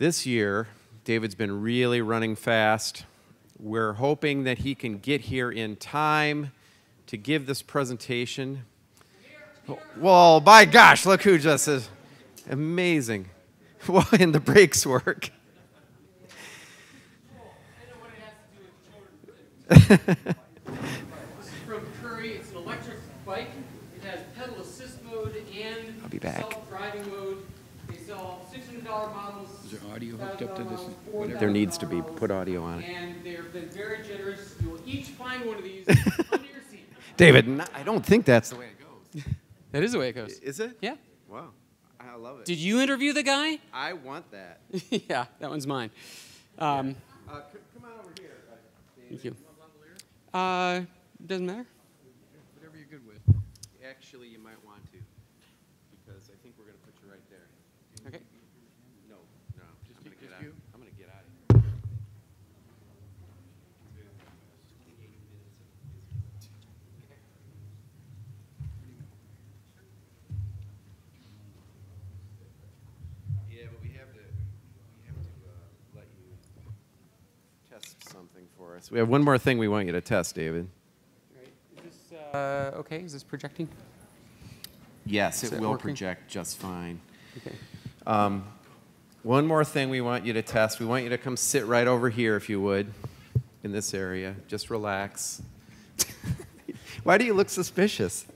This year, David's been really running fast. We're hoping that he can get here in time to give this presentation. Well, by gosh, look who just is. Amazing. Well, and the brakes work. This is from Curry. It's an electric bike. It has pedal assist mode and I'll be back. self-driving mode. They sell $600 models. Is there audio hooked up to this? There needs to be. Put audio on it. And they've been very generous. You will each find one of these under your seat. David, I don't think that's the way it goes. That is the way it goes. Is it? Yeah. Wow. I love it. Did you interview the guy? I want that. Yeah, that one's mine. Come on over here. Thank you. Doesn't matter. Whatever you're good with. Actually, you might want to, because I think we're going to put you right there. Okay. No, Just I'm going to get just out. you? I'm going to get out of here. Yeah, but we have to let you test something for us. We have one more thing we want you to test, David. Is this, okay, is this projecting? Yes, Is it it will working? project just fine. Okay. One more thing we want you to test. We want you to come sit right over here, if you would, in this area. Just relax. Why do you look suspicious?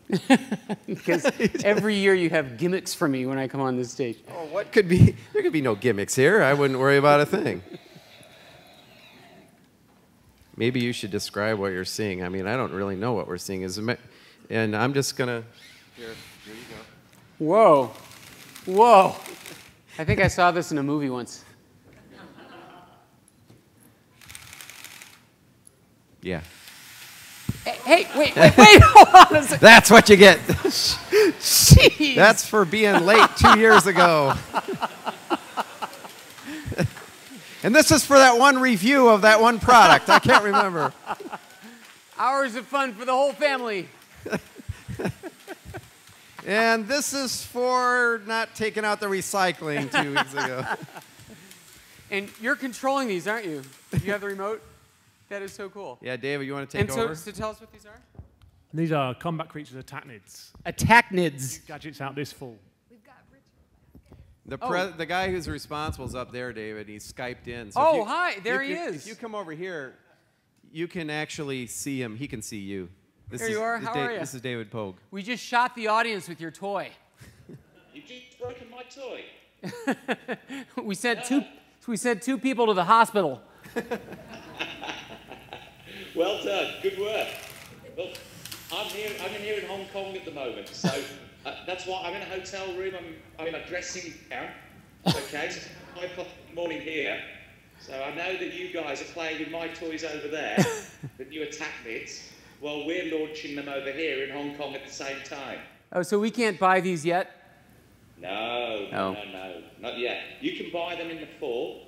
Because every year you have gimmicks for me when I come on this stage. Oh, what could be? There could be no gimmicks here. I wouldn't worry about a thing. Maybe you should describe what you're seeing. I mean, I don't really know what we're seeing. And I'm just going to... Here you go. Whoa. Whoa. I think I saw this in a movie once. Yeah. Hey, wait, hold on a second. That's what you get. Jeez. That's for being late 2 years ago. And this is for that one review of that one product. I can't remember. Hours of fun for the whole family. And this is for not taking out the recycling 2 weeks ago. And you're controlling these, aren't you? You have the remote? That is so cool. Yeah, David, you want to take over? So tell us what these are. These are combat creatures, arachnids. Arachnids. Gadgets out this fall. The guy who's responsible is up there, David. He's Skyped in. So Oh, hi. There he is. If you come over here, you can actually see him. He can see you. There you are. How are you? This is David Pogue. We just shot the audience with your toy. You've just broken my toy. We sent two people to the hospital. Well done. Good work. Well, I'm in here in Hong Kong at the moment, so that's why I'm in a hotel room. I'm in a dressing gown. Okay, so it's 5 o'clock in the morning here. So I know that you guys are playing with my toys over there, the new arachnids, while we're launching them over here in Hong Kong at the same time. Oh, so we can't buy these yet? No, not yet. You can buy them in the fall,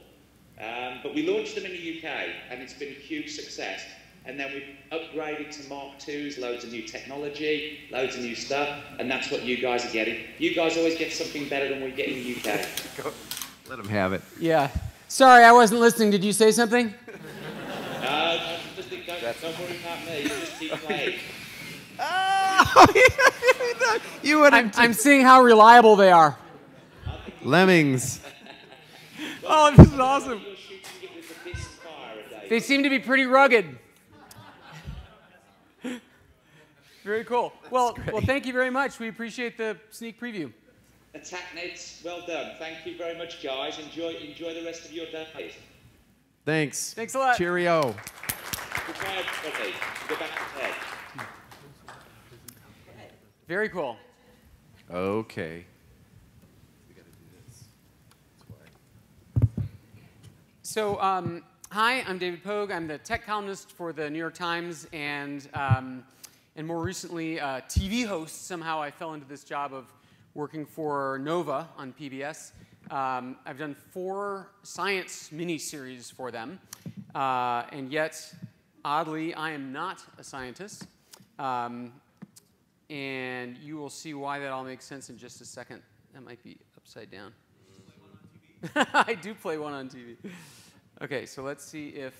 but we launched them in the UK, and it's been a huge success. And then we've upgraded to Mark IIs, loads of new technology, loads of new stuff, and that's what you guys are getting. You guys always get something better than we get in the UK. Let him have it. Yeah. Sorry, I wasn't listening. Did you say something? No, just don't worry about me. Just keep playing. You would I'm seeing how reliable they are. Lemmings. Oh, this is awesome. You're shooting it with the fist fire a day. They seem to be pretty rugged. Very cool. Well, thank you very much. We appreciate the sneak preview. Arachnids, well done. Thank you very much, guys. Enjoy the rest of your days. Thanks. Thanks a lot. Cheerio. Goodbye, everybody. Go back to bed. Very cool. Okay. So, hi, I'm David Pogue. I'm the tech columnist for the New York Times, and more recently, TV host. Somehow I fell into this job of working for Nova on PBS. I've done 4 science miniseries for them, and yet, oddly, I am not a scientist. And you will see why that all makes sense in just a second. That might be upside down. I do play one on TV. Okay, so let's see if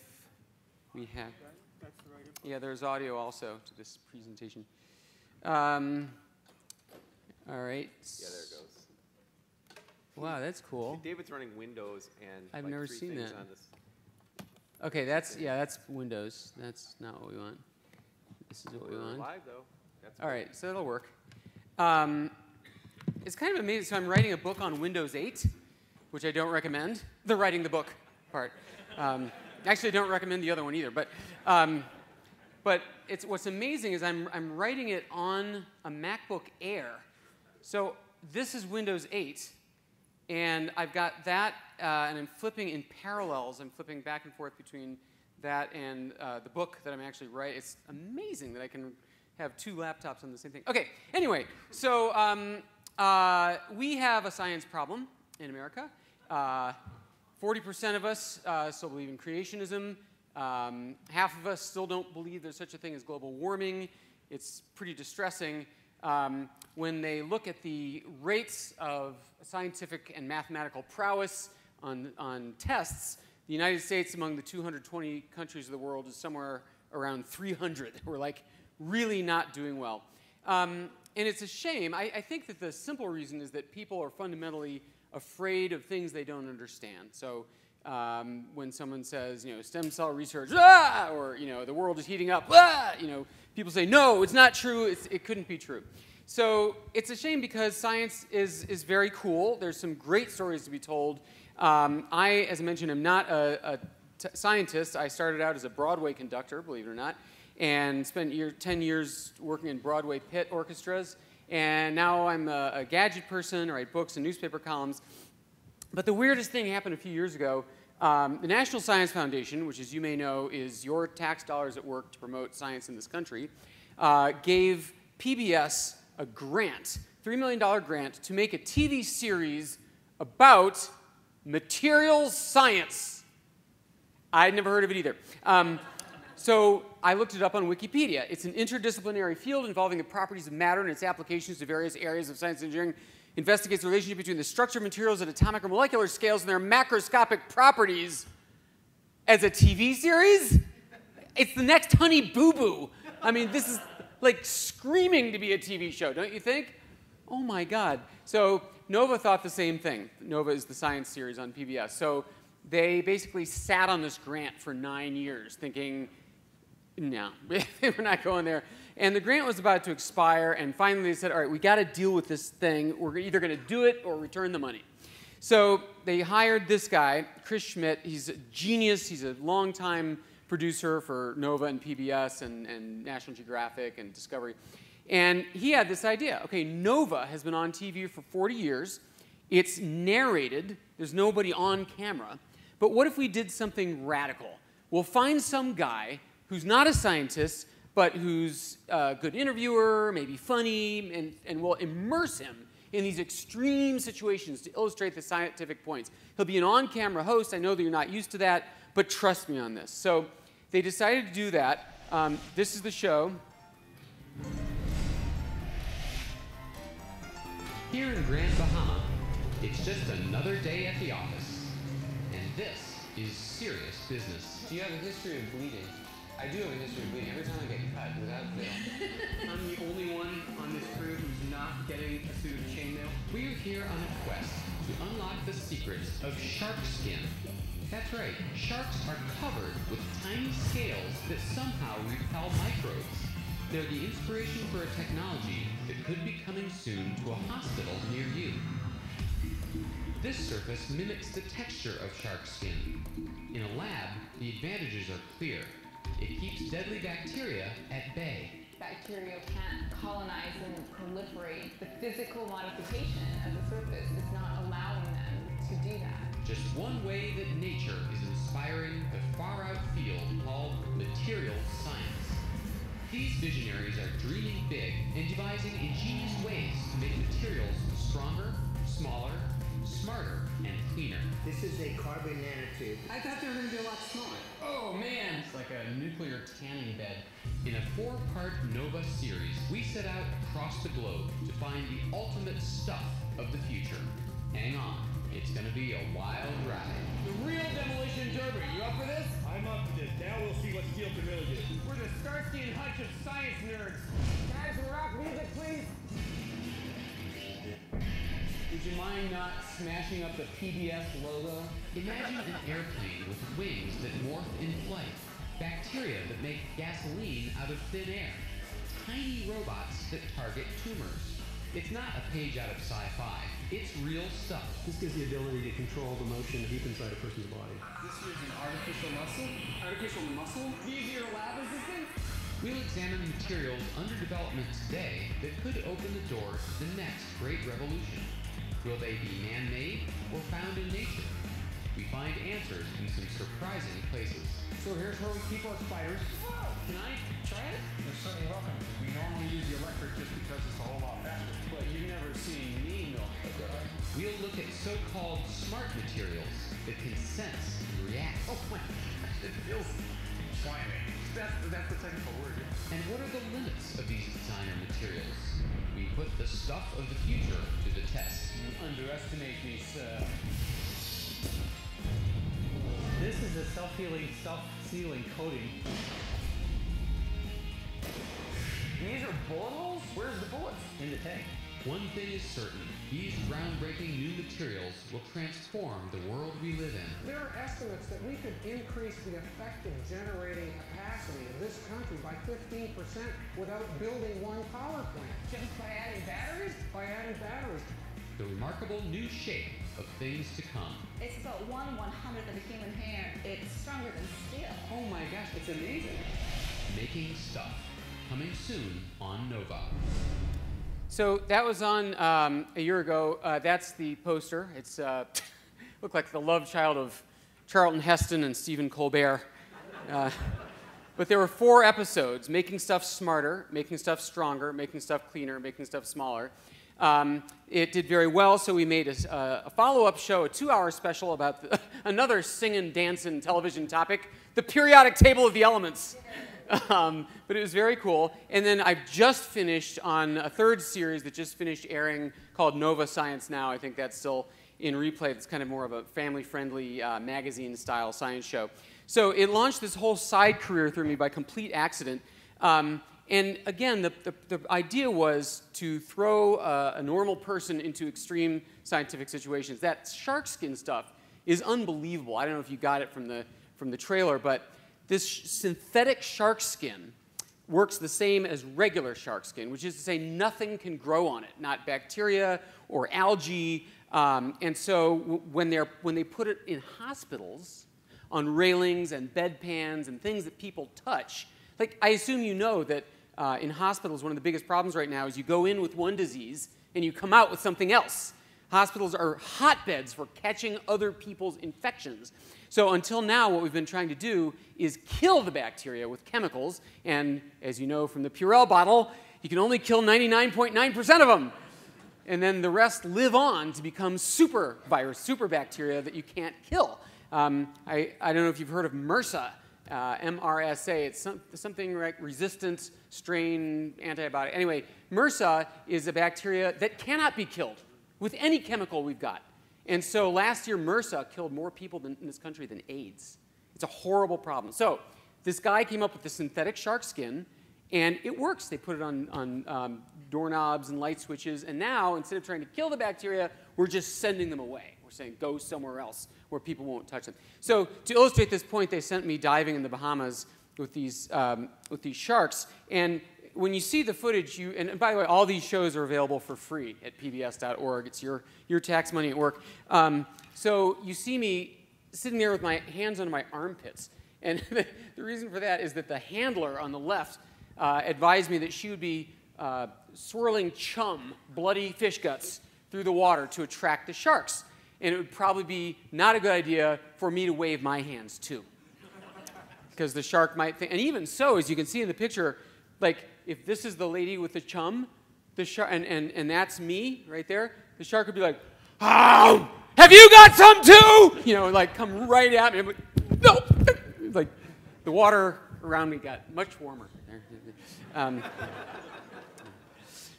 we have. Yeah, there's audio also to this presentation. All right. Yeah, there it goes. Wow, that's cool. See, David's running Windows and I've like never 3 seen things that. on this. Okay, that's Windows. That's not what we want. This is what we We're want. live though. That's All cool. right, so that'll work. It's kind of amazing. So I'm writing a book on Windows 8, which I don't recommend. The writing the book part. Actually, I don't recommend the other one either. But it's what's amazing is I'm writing it on a MacBook Air. So this is Windows 8, and I've got that, and I'm flipping in parallels. I'm flipping back and forth between that and the book that I'm actually writing. It's amazing that I can have 2 laptops on the same thing. Okay, anyway, so we have a science problem in America. 40% of us still believe in creationism. Half of us still don't believe there's such a thing as global warming. It's pretty distressing. When they look at the rates of scientific and mathematical prowess on tests, the United States, among the 220 countries of the world, is somewhere around 300. We're like really not doing well. And it's a shame. I think that the simple reason is that people are fundamentally afraid of things they don't understand. So when someone says, stem cell research, or, the world is heating up, people say, no, it's not true, it couldn't be true. So it's a shame because science is very cool. There's some great stories to be told. I, as I mentioned, am not a scientist. I started out as a Broadway conductor, believe it or not, and spent 10 years working in Broadway pit orchestras. And now I'm a gadget person, I write books and newspaper columns. But the weirdest thing happened a few years ago. The National Science Foundation, which, as you may know, is your tax dollars at work to promote science in this country, gave PBS a grant, $3 million grant, to make a TV series about materials science. I'd never heard of it either. So I looked it up on Wikipedia. It's an interdisciplinary field involving the properties of matter and its applications to various areas of science and engineering. Investigates the relationship between the structure of materials at atomic or molecular scales and their macroscopic properties. As a TV series? It's the next Honey Boo Boo. I mean, this is like screaming to be a TV show, don't you think? Oh my God. So Nova thought the same thing. Nova is the science series on PBS. So they basically sat on this grant for 9 years thinking, no, we're not going there. And the grant was about to expire, and finally they said, all right, we got to deal with this thing. We're either going to do it or return the money. So they hired this guy, Chris Schmidt. He's a genius. He's a longtime producer for Nova and PBS and National Geographic and Discovery. And he had this idea. Okay, Nova has been on TV for 40 years. It's narrated. There's nobody on camera. But what if we did something radical? We'll find some guy who's not a scientist, but who's a good interviewer, maybe funny, and we'll immerse him in these extreme situations to illustrate the scientific points. He'll be an on-camera host. I know that you're not used to that, but trust me on this. So they decided to do that. This is the show. Here in Grand Bahama, it's just another day at the office. And this is serious business. Do you have a history of bleeding? I do have a history of bleeding. Every time I get cut, without fail. I'm the only one on this crew who's not getting a suit of chainmail. We're here on a quest to unlock the secrets of shark skin. That's right, sharks are covered with tiny scales that somehow repel microbes. They're the inspiration for a technology that could be coming soon to a hospital near you. This surface mimics the texture of shark skin. In a lab, the advantages are clear. It keeps deadly bacteria at bay. Bacteria can't colonize and proliferate. The physical modification of the surface is not allowing them to do that. Just one way that nature is inspiring the far-out field called material science. These visionaries are dreaming big and devising ingenious ways to make materials stronger, smaller, smarter, and cleaner. This is a carbon nanotube. I thought they were going to be a lot smaller. Oh, man. It's like a nuclear tanning bed. In a 4-part Nova series, we set out across the globe to find the ultimate stuff of the future. Hang on, It's gonna be a wild ride. The real demolition derby. You up for this? I'm up for this. Now we'll see what steel can really do. We're the Starsky and Hutch of science nerds. Guys, rock music, please. Would you mind not smashing up the PBS logo? Imagine an airplane with wings that morph in flight, bacteria that make gasoline out of thin air, tiny robots that target tumors. It's not a page out of sci-fi. It's real stuff. This gives the ability to control the motion deep inside a person's body. This here's an artificial muscle. Artificial muscle? Easier lab assistant? We'll examine materials under development today that could open the door to the next great revolution. Will they be man-made or found in nature? We find answers in some surprising places. So here's where we keep our spiders. Can I try it? You're certainly welcome. We normally use the electric just because it's a whole lot faster. But you've never seen me milk. We'll look at so-called smart materials that can sense and react. Oh my gosh, it feels slimy. That's the technical word. Yeah. And what are the limits of these designer materials? We put the stuff of the future to the test. You underestimate me, sir. This is a self-healing, self-sealing coating. These are bullet holes? Where's the bullets? In the tank. One thing is certain, these groundbreaking new materials will transform the world we live in. There are estimates that we could increase the effective generating capacity of this country by 15% without building one power plant. Just by adding batteries? By adding batteries. The remarkable new shape of things to come. It's about 1/100th of a human hair. It's stronger than steel. Oh my gosh, it's amazing. Making stuff. Coming soon on Nova. So that was on a year ago. That's the poster. It's looked like the love child of Charlton Heston and Stephen Colbert. But there were 4 episodes: making stuff smarter, making stuff stronger, making stuff cleaner, making stuff smaller. It did very well, so we made a follow-up show, a 2-hour special about another singing, dancing television topic, the periodic table of the elements. But it was very cool. And then I've just finished on a 3rd series that just finished airing called Nova Science Now. I think that's still in replay. It's kind of more of a family-friendly magazine-style science show. So it launched this whole side career through me by complete accident. And again, the idea was to throw a normal person into extreme scientific situations. That shark skin stuff is unbelievable. I don't know if you got it from the trailer, but this synthetic shark skin works the same as regular shark skin, which is to say nothing can grow on it, not bacteria or algae. And so when they put it in hospitals, on railings and bedpans and things that people touch, like I assume you know that in hospitals, one of the biggest problems right now is you go in with one disease and you come out with something else. Hospitals are hotbeds for catching other people's infections. So until now, what we've been trying to do is kill the bacteria with chemicals. And as you know from the Purell bottle, you can only kill 99.9% of them. And then the rest live on to become super virus, super bacteria that you can't kill. I don't know if you've heard of MRSA, MRSA. It's something like resistant strain antibiotic. Anyway, MRSA is a bacteria that cannot be killed with any chemical we've got. And so last year, MRSA killed more people in this country than AIDS. It's a horrible problem. So this guy came up with the synthetic shark skin, and it works. They put it on doorknobs and light switches, and now, instead of trying to kill the bacteria, we're just sending them away. We're saying, go somewhere else where people won't touch them. So to illustrate this point, they sent me diving in the Bahamas with these sharks, and when you see the footage, and by the way, all these shows are available for free at pbs.org. It's your tax money at work. So you see me sitting there with my hands under my armpits. And the reason for that is that the handler on the left advised me that she would be swirling chum, bloody fish guts, through the water to attract the sharks. And it would probably be not a good idea for me to wave my hands too. Because the shark might think, and even so, as you can see in the picture, like, if this is the lady with the chum, the shark, and that's me right there, the shark would be like, "Oh, have you got some too?" You know, like come right at me. I'm like, no. Like the water around me got much warmer.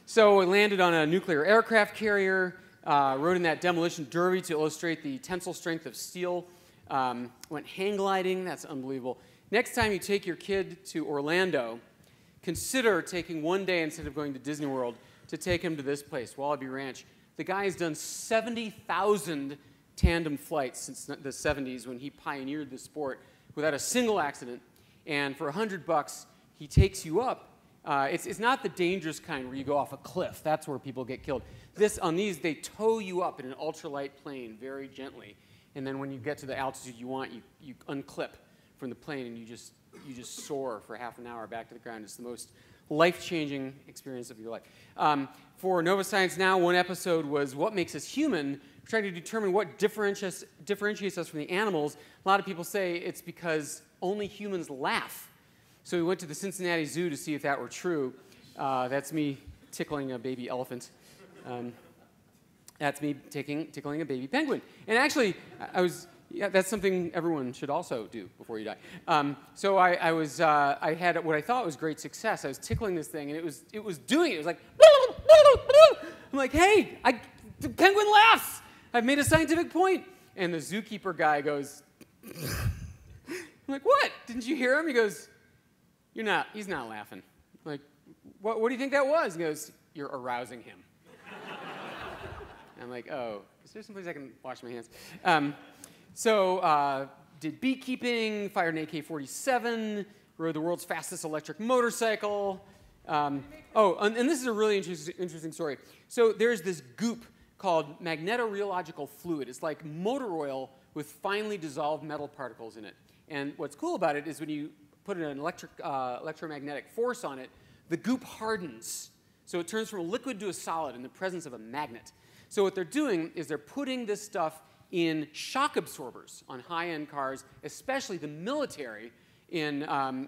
So it landed on a nuclear aircraft carrier. rode in that demolition derby to illustrate the tensile strength of steel. Went hang gliding. That's unbelievable. Next time you take your kid to Orlando, consider taking one day instead of going to Disney World to take him to this place, Wallaby Ranch. The guy has done 70,000 tandem flights since the 70s when he pioneered the sport without a single accident. And for $100, he takes you up. It's not the dangerous kind where you go off a cliff. That's where people get killed. On these, they tow you up in an ultralight plane very gently. And then when you get to the altitude you want, you unclip from the plane and you just soar for half an hour back to the ground. It's the most life-changing experience of your life. For Nova Science Now, one episode was What Makes Us Human, trying to determine what differentiates us from the animals. A lot of people say it's because only humans laugh. So we went to the Cincinnati Zoo to see if that were true. That's me tickling a baby elephant. That's me tickling a baby penguin. And actually, that's something everyone should also do before you die. So I had what I thought was great success. I was tickling this thing, and it was doing it. It was like, I'm like, hey, the penguin laughs. I've made a scientific point. And the zookeeper guy goes, I'm like, what? Didn't you hear him? He goes, he's not laughing. I'm like, what do you think that was? He goes, you're arousing him. I'm like, oh, is there someplace I can wash my hands? Did beekeeping, fired an AK-47, rode the world's fastest electric motorcycle. And this is a really interesting story. So there's this goop called magnetorheological fluid. It's like motor oil with finely dissolved metal particles in it. And what's cool about it is when you put an electromagnetic force on it, the goop hardens. So it turns from a liquid to a solid in the presence of a magnet. So what they're doing is they're putting this stuff in shock absorbers on high-end cars, especially the military in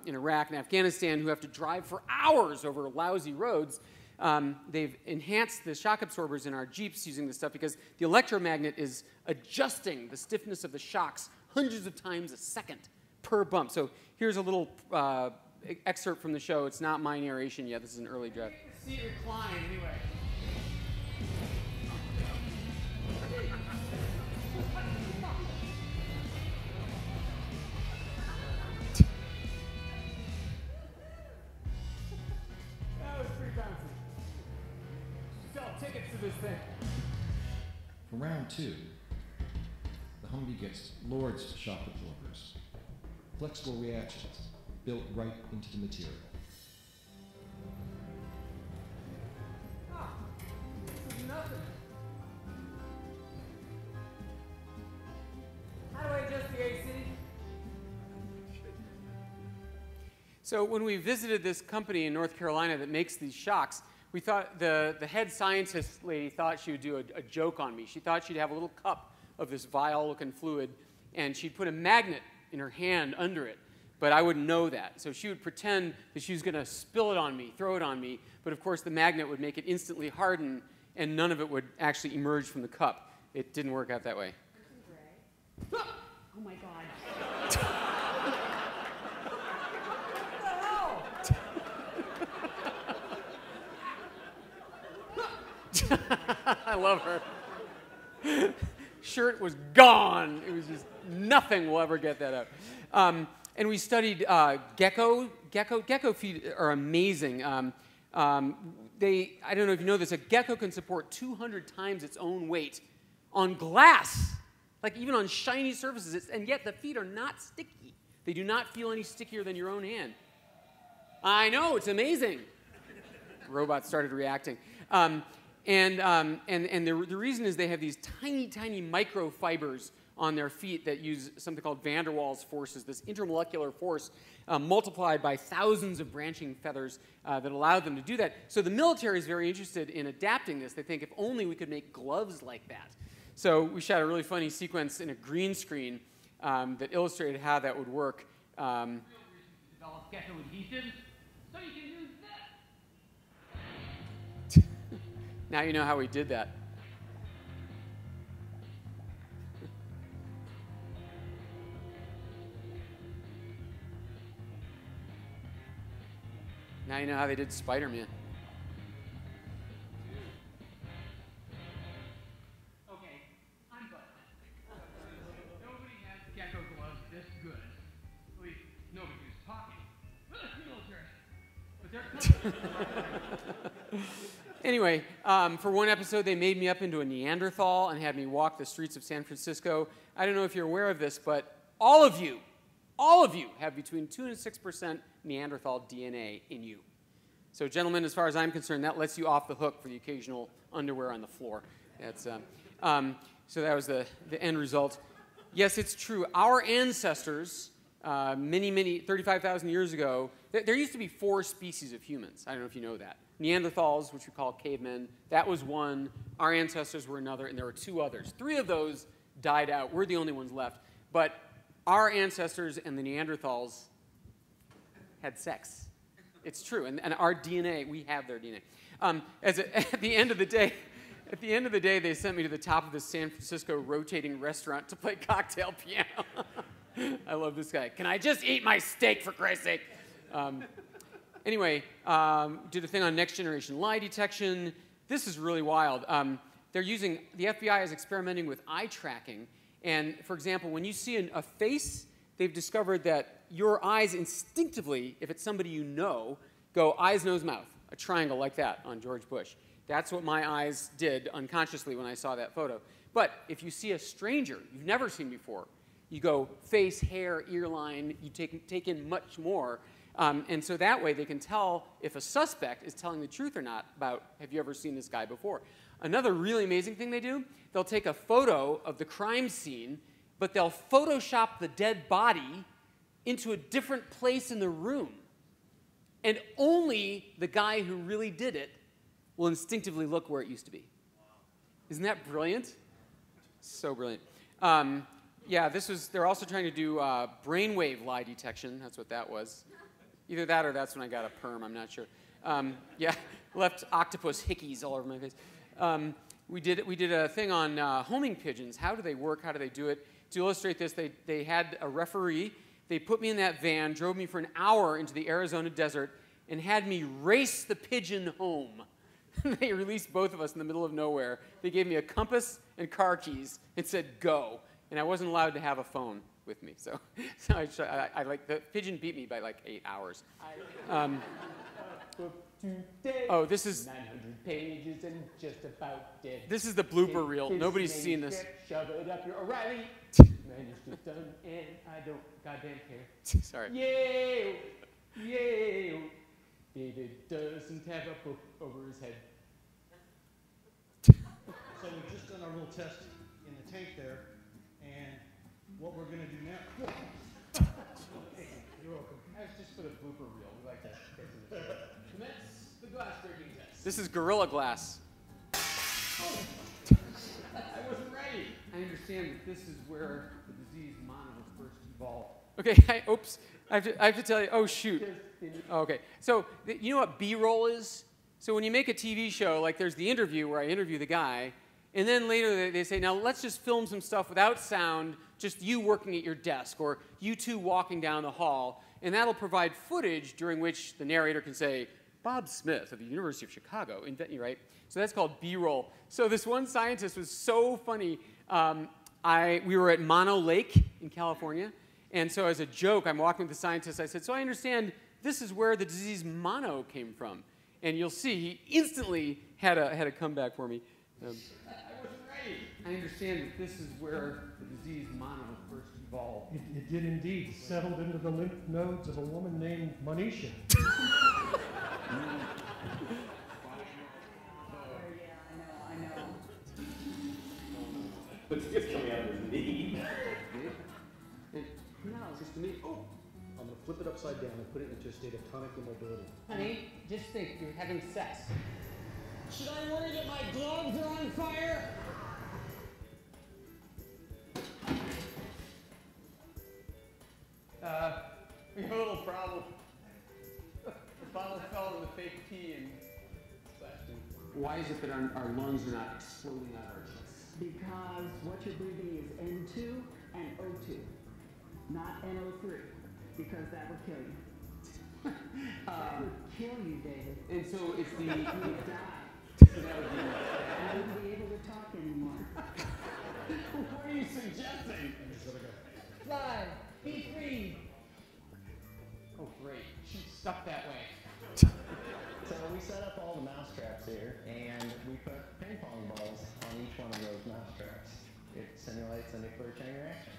Iraq and Afghanistan who have to drive for hours over lousy roads. They've enhanced the shock absorbers in our Jeeps using this stuff because the electromagnet is adjusting the stiffness of the shocks hundreds of times a second per bump. So here's a little excerpt from the show. It's not my narration yet. This is an early draft. Seat recline anyway. Tickets to this thing. For round 2, the Humvee gets Lord's shock absorbers, flexible reactions built right into the material. This is nothing. How do I adjust the AC? So when we visited this company in North Carolina that makes these shocks, we thought the head scientist lady thought she would do a joke on me. She thought she'd have a little cup of this vial-looking fluid, and she'd put a magnet in her hand under it, but I wouldn't know that. So she would pretend that she was going to spill it on me, throw it on me, but of course the magnet would make it instantly harden, and none of it would actually emerge from the cup. It didn't work out that way. Oh my God. I love her. Shirt was gone. It was just nothing will ever get that out. And we studied gecko. Gecko feet are amazing. I don't know if you know this, a gecko can support 200 times its own weight on glass, like even on shiny surfaces, and yet the feet are not sticky. They do not feel any stickier than your own hand. I know, it's amazing. The robot started reacting. The reason is they have these tiny, tiny microfibers on their feet that use something called van der Waals forces, this intermolecular force multiplied by thousands of branching feathers that allow them to do that. So the military is very interested in adapting this. They think if only we could make gloves like that. So we shot a really funny sequence in a green screen that illustrated how that would work. Develop gecko adhesive, so you can use that. Now you know how we did that. Now you know how they did Spider-Man. Anyway, for one episode, they made me up into a Neanderthal and had me walk the streets of San Francisco. I don't know if you're aware of this, but all of you have between 2 and 6% Neanderthal DNA in you. So, gentlemen, as far as I'm concerned, that lets you off the hook for the occasional underwear on the floor. That's, so that was the end result. Yes, it's true. Our ancestors, many 35,000 years ago, there used to be 4 species of humans. I don't know if you know that. Neanderthals, which we call cavemen, that was one. Our ancestors were another, and there were 2 others. 3 of those died out. We're the only ones left. But our ancestors and the Neanderthals had sex. It's true, and our DNA, we have their DNA. At the end of the day, they sent me to the top of the San Francisco rotating restaurant to play cocktail piano. I love this guy. Can I just eat my steak, for Christ's sake? Anyway, did a thing on next generation lie detection. This is really wild. The FBI is experimenting with eye tracking. And for example, when you see a face, they've discovered that your eyes instinctively, if it's somebody you know, go eyes, nose, mouth, a triangle like that on George Bush. That's what my eyes did unconsciously when I saw that photo. But if you see a stranger you've never seen before, you go face, hair, ear line, you take in much more. And so that way they can tell if a suspect is telling the truth or not about, have you ever seen this guy before? Another really amazing thing they do, they'll take a photo of the crime scene, but they'll Photoshop the dead body into a different place in the room. And only the guy who really did it will instinctively look where it used to be. Isn't that brilliant? So brilliant. Yeah, they're also trying to do brainwave lie detection. That's what that was. Either that or that's when I got a perm, I'm not sure. Yeah, left octopus hickeys all over my face. We did a thing on homing pigeons. How do they work? How do they do it? To illustrate this, they had a referee. They put me in that van, drove me for an hour into the Arizona desert, and had me race the pigeon home. They released both of us in the middle of nowhere. They gave me a compass and car keys and said, go. And I wasn't allowed to have a phone with me. So I like, the pigeon beat me by like 8 hours. Oh, this is 900 pages and just about dead. This is the blooper reel. Nobody's seen this. Shove it up your O'Reilly. Manuscript done, and I don't goddamn care. Sorry. Yay! Yay! David doesn't have a book over his head. So we've just done our little test in the tank there, and what we're going to do now. You're welcome. That's just for the blooper reel. We like that. Commence the glass breaking test. This is Gorilla Glass. I wasn't ready. I understand that this is where the disease mono first evolved. Okay, oops. I have to tell you. Oh, shoot. Oh, okay. So you know what B-roll is? So when you make a TV show, like there's the interview where I interview the guy, and then later they say, now let's just film some stuff without sound, just you working at your desk, or you two walking down the hall, and that'll provide footage during which the narrator can say, Bob Smith of the University of Chicago, right? So that's called B-roll. So this one scientist was so funny. We were at Mono Lake in California, and so as a joke, I'm walking with the scientist. I said, so I understand this is where the disease mono came from. And you'll see he instantly had a comeback for me. I wasn't ready. I understand that this is where the disease mono first evolved. It did indeed. Settled into the lymph nodes of a woman named Manisha. I know. What's this coming out of his knee? No, it's just me. Oh. I'm going to flip it upside down and put it into a state of tonic immobility. Honey, just think you're having sex. Should I worry that my gloves are on fire? We have a little problem. The bottle fell in the fake pee and splashed in. Why is it that our lungs are not exploding out of our chests? Because what you're breathing is N2 and O2, not NO3, because that would kill you. That would kill you, David. And so it's the... You would die. So that would be... I wouldn't be able to talk anymore. What are you suggesting? Fly, be free. Oh, great. She's stuck that way. mousetraps here, and we put ping pong balls on each one of those mousetraps. It simulates a nuclear chain reaction.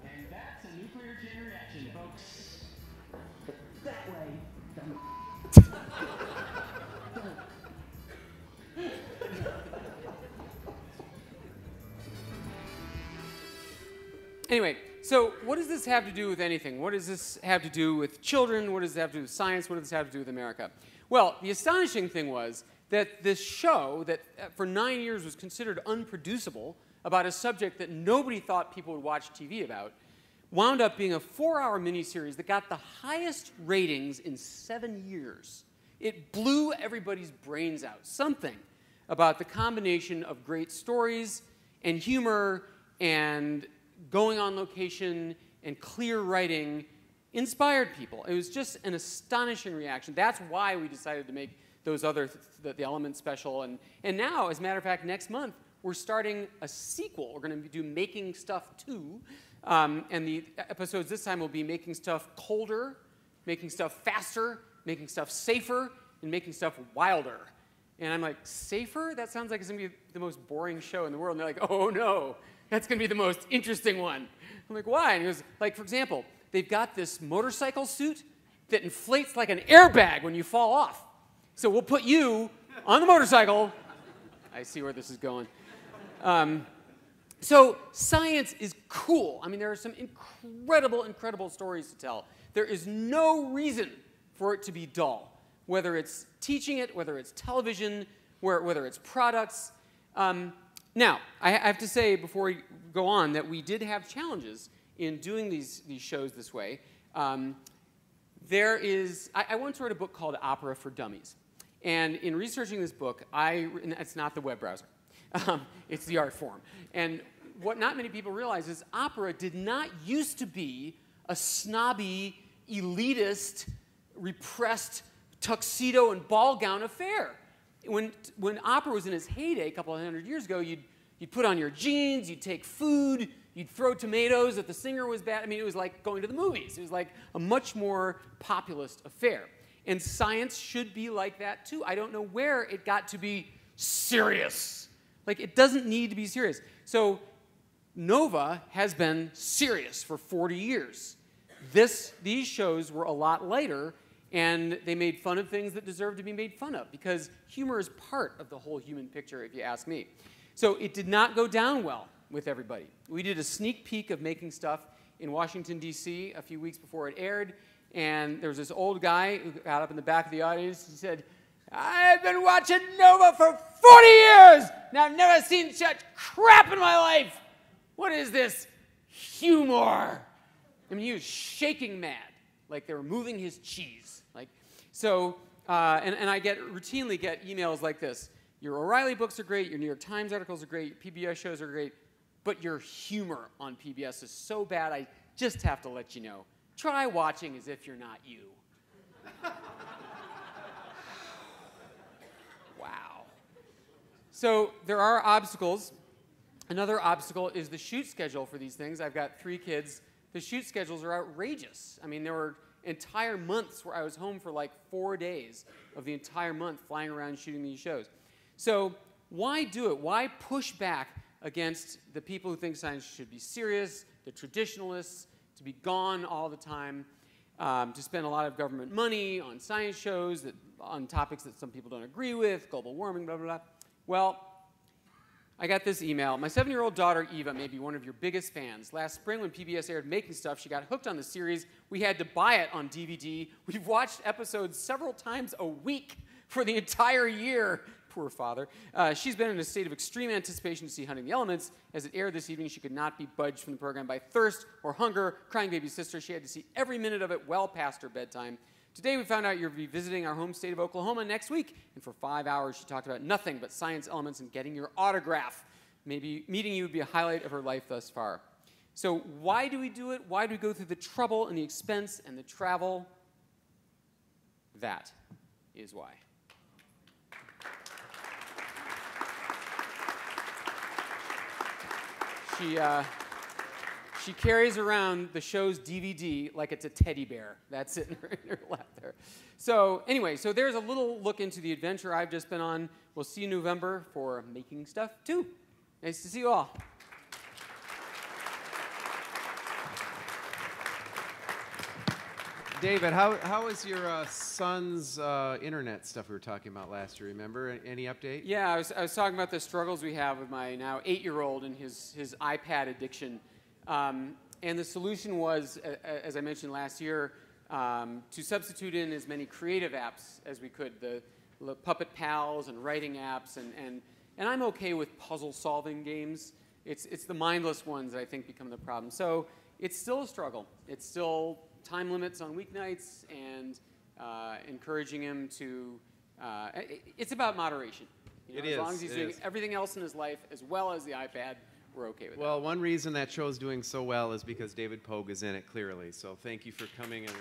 And that's a nuclear chain reaction, folks. That way. Anyway, so what does this have to do with anything? What does this have to do with children? What does it have to do with science? What does this have to do with America? Well, the astonishing thing was that this show that for 9 years was considered unproducible about a subject that nobody thought people would watch TV about wound up being a 4-hour miniseries that got the highest ratings in 7 years. It blew everybody's brains out. Something about the combination of great stories and humor and going on location and clear writing inspired people. It was just an astonishing reaction. That's why we decided to make those other, the Element special. And now, as a matter of fact, next month, we're starting a sequel. We're going to do Making Stuff 2. And the episodes this time will be making stuff colder, making stuff faster, making stuff safer, and making stuff wilder. And I'm like, safer? That sounds like it's going to be the most boring show in the world. And they're like, oh, no. That's going to be the most interesting one. I'm like, why? And he goes, like, for example, they've got this motorcycle suit that inflates like an airbag when you fall off. So we'll put you on the motorcycle. I see where this is going. So science is cool. I mean, there are some incredible, incredible stories to tell. There is no reason for it to be dull, whether it's teaching it, whether it's television, whether it's products. Now, I have to say before we go on that we did have challenges in doing these shows this way. I once wrote a book called Opera for Dummies. And in researching this book, and it's not the web browser. It's the art form. And what not many people realize is opera did not used to be a snobby, elitist, repressed tuxedo and ball gown affair. When opera was in its heyday a couple of hundred years ago, you'd put on your jeans, you'd take food, you'd throw tomatoes if the singer was bad. I mean, it was like going to the movies. It was like a much more populist affair. And science should be like that too. I don't know where it got to be serious. Like, it doesn't need to be serious. So Nova has been serious for 40 years. These shows were a lot lighter, and they made fun of things that deserve to be made fun of, because humor is part of the whole human picture, if you ask me. So it did not go down well with everybody. We did a sneak peek of Making Stuff in Washington, D.C. a few weeks before it aired, and there was this old guy who got up in the back of the audience. He said, "I've been watching Nova for 40 years, and I've never seen such crap in my life. What is this humor?" I mean, he was shaking mad, like they were moving his cheese. And I routinely get emails like this: your O'Reilly books are great, your New York Times articles are great, your PBS shows are great, but your humor on PBS is so bad, I just have to let you know. Try watching As If You're Not You. Wow. So there are obstacles. Another obstacle is the shoot schedule for these things. I've got 3 kids. The shoot schedules are outrageous. I mean, there were entire months where I was home for like 4 days of the entire month flying around shooting these shows. So why do it? Why push back against the people who think science should be serious, the traditionalists, to be gone all the time, to spend a lot of government money on science shows, on topics that some people don't agree with, global warming, blah, blah, blah? Well, I got this email. My 7-year-old daughter, Eva, may be one of your biggest fans. Last spring, when PBS aired Making Stuff, she got hooked on the series. We had to buy it on DVD. We've watched episodes several times a week for the entire year. Poor father. She's been in a state of extreme anticipation to see Hunting the Elements. As it aired this evening, she could not be budged from the program by thirst or hunger. Crying baby sister, she had to see every minute of it well past her bedtime. Today we found out you'll be visiting our home state of Oklahoma next week, and for 5 hours she talked about nothing but science elements and getting your autograph. Maybe meeting you would be a highlight of her life thus far. So why do we do it? Why do we go through the trouble and the expense and the travel? That is why. She carries around the show's DVD like it's a teddy bear. That's it in her lap there. So anyway, so there's a little look into the adventure I've just been on. We'll see you in November for Making Stuff 2. Nice to see you all. David, how was your son's internet stuff we were talking about last year? Remember? Any update? Yeah, I was talking about the struggles we have with my now 8-year-old and his iPad addiction. And the solution was, as I mentioned last year, to substitute in as many creative apps as we could, the Puppet Pals and writing apps, and I'm okay with puzzle-solving games. It's the mindless ones that I think become the problem. So it's still a struggle. It's still time limits on weeknights and encouraging him to, it's about moderation. You know, as long as he's doing everything else in his life as well as the iPad, we're okay with that. Well, one reason that show's doing so well is because David Pogue is in it, clearly. So thank you for coming and